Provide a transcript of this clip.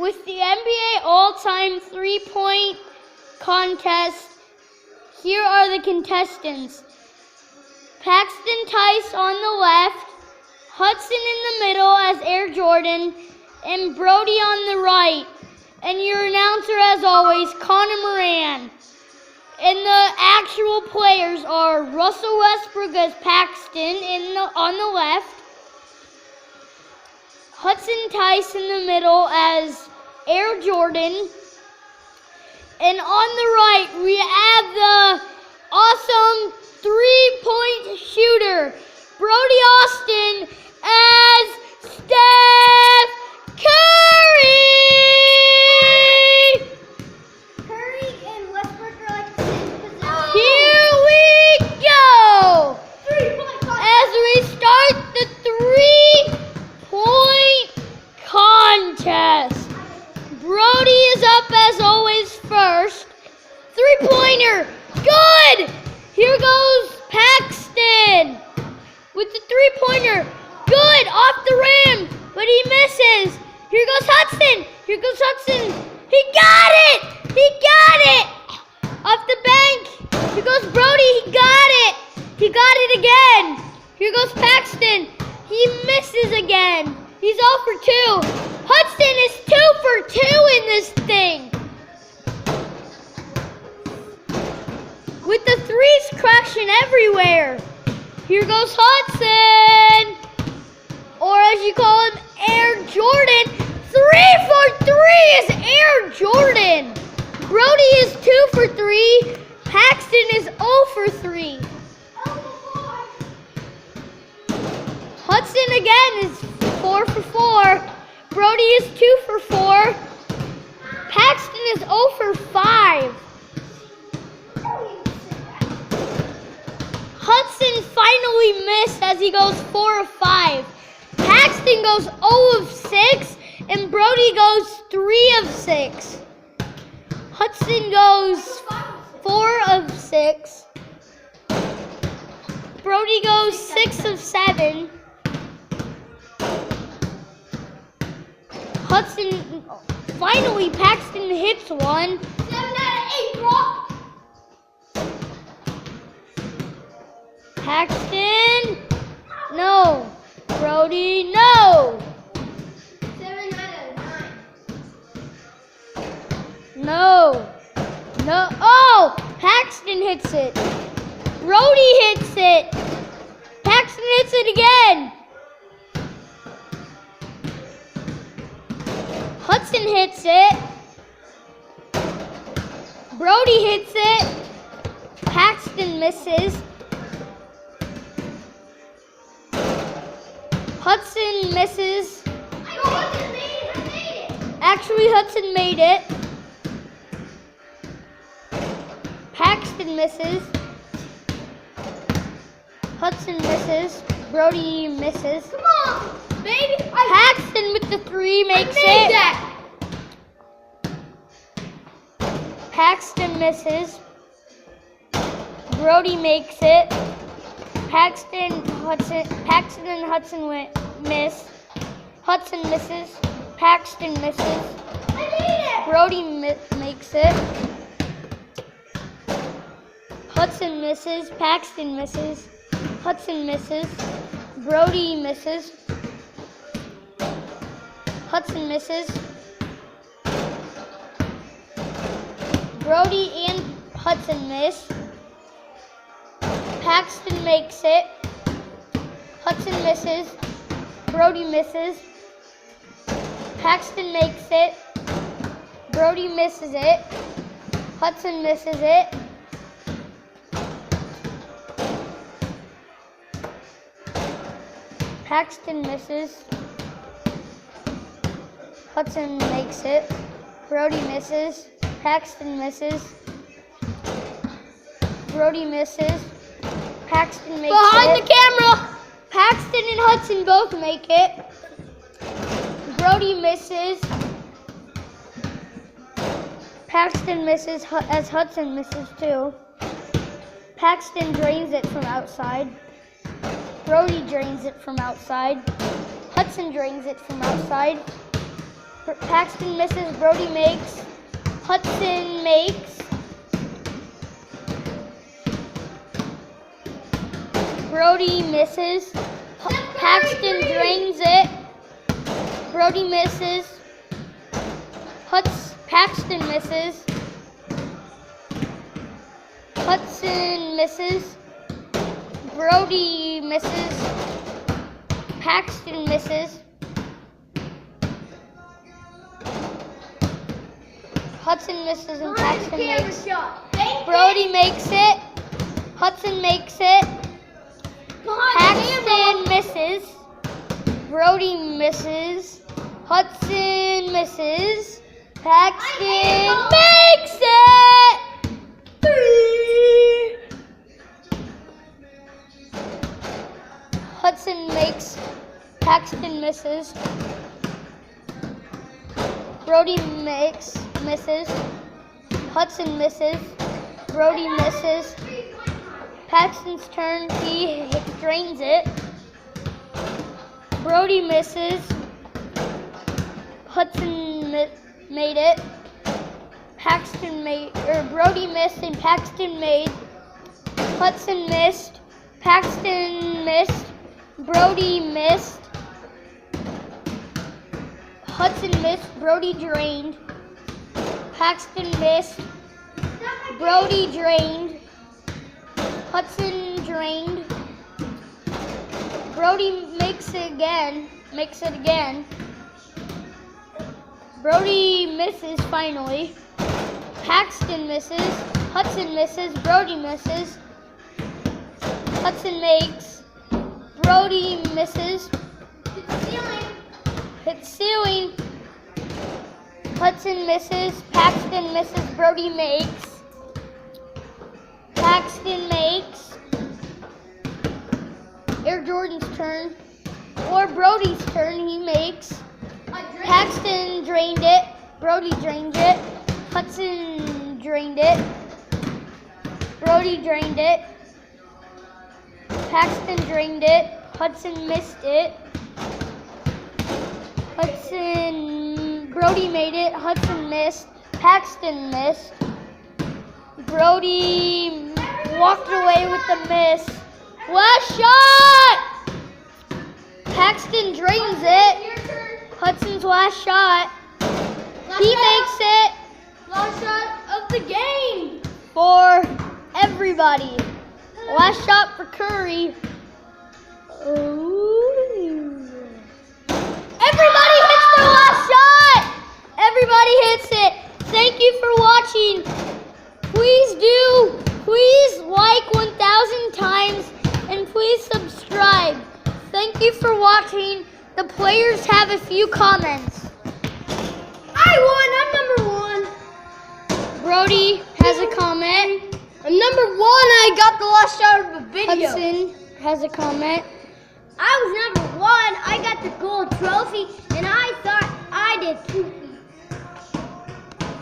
With the NBA all-time three-point contest, here are the contestants. Paxton Tice on the left, Hudson in the middle as Air Jordan, and Brody on the right. And your announcer, as always, Connor Moran. And the actual players are Russell Westbrook as Paxton on the left, Hudson Tice in the middle as Air Jordan, and on the right we have the awesome three-point shooter, Brody Austin as Steph Curry! Curry and Westbrook are like the same position. Here we go! 3-point contest. As we start the three-point contest. Brody is up as always first. Three-pointer, good! Here goes Paxton with the three-pointer, good, off the rim, but he misses. Here goes Hudson, he got it! Off the bank, here goes Brody, he got it again. Here goes Paxton, he misses again. He's 0 for 2. Hudson is 2 for 2 in this thing. With the threes crashing everywhere. Here goes Hudson, or as you call him, Air Jordan. 3 for 3 is Air Jordan. Brody is 2 for 3. Paxton is 0 for 3. Hudson again is 4 for 4. Brody is 2 for 4. Paxton is 0 for 5. Hudson finally missed as he goes 4 of 5. Paxton goes 0 of 6 and Brody goes 3 of 6. Hudson goes 4 of 6. Brody goes 6 of 7. Hudson, finally Paxton hits one. 7 out of 8, bro. Paxton, no. Brody, no. 7 out of 9. No. Oh, Paxton hits it. Brody hits it. Paxton hits it again. Hudson hits it. Brody hits it. Paxton misses. Hudson misses. Hudson made it. Actually, Hudson made it. Paxton misses. Hudson misses. Brody misses. Come on, baby. Paxton with the 3 makes it. That. Paxton misses. Brody makes it. Paxton and Hudson miss. Hudson misses. Paxton misses. I made it. Brody makes it. Hudson misses. Paxton misses. Hudson misses. Brody misses. Hudson misses. Brody and Hudson miss. Paxton makes it. Hudson misses. Brody misses. Paxton makes it. Brody misses it. Hudson misses it. Paxton misses. Hudson makes it. Brody misses. Paxton misses. Brody misses. Paxton makes it. Behind the camera! Paxton and Hudson both make it. Brody misses. Paxton misses as Hudson misses too. Paxton drains it from outside. Brody drains it from outside. Hudson drains it from outside. Paxton misses. Brody makes. Hudson makes. Brody misses. Paxton drains it. Brody misses. Paxton misses. Hudson misses. Brody misses. Paxton misses. Hudson misses and Paxton makes. Brody makes it. Hudson makes it. Paxton misses. Brody misses. Hudson misses. Paxton makes it! 3! Hudson makes. Paxton misses. Brody makes. Misses. Hudson misses. Brody misses. Paxton's turn. He drains it. Brody misses. Hudson made it. Brody missed and Paxton made. Hudson missed. Paxton missed. Brody missed. Hudson missed. Brody drained. Paxton missed. Brody drained. Hudson drained. Brody makes it again. Brody misses finally. Paxton misses. Hudson misses. Brody misses. Hudson makes. Brody misses. Hits ceiling. Hudson misses. Paxton misses. Brody makes. Paxton makes. Air Jordan's turn. Or Brody's turn. He makes. Paxton drained it. Brody drained it. Hudson drained it. Brody drained it. Paxton drained it. Hudson missed it. Brody made it. Hudson missed. Paxton missed. Brody walked away with the miss. Last shot! Paxton drains it. Hudson's last shot. He makes it. Last shot of the game. For everybody. Last shot for Curry. Ooh. Everybody hits their last shot. Everybody hits it. Thank you for watching. Please like 1,000 times and please subscribe. Thank you for watching. The players have a few comments. I won. I'm number 1. Brody has a comment. I'm number 1. I got the last shot of the video. Hudson has a comment. I was number 1. I got the gold trophy, and I thought I did 2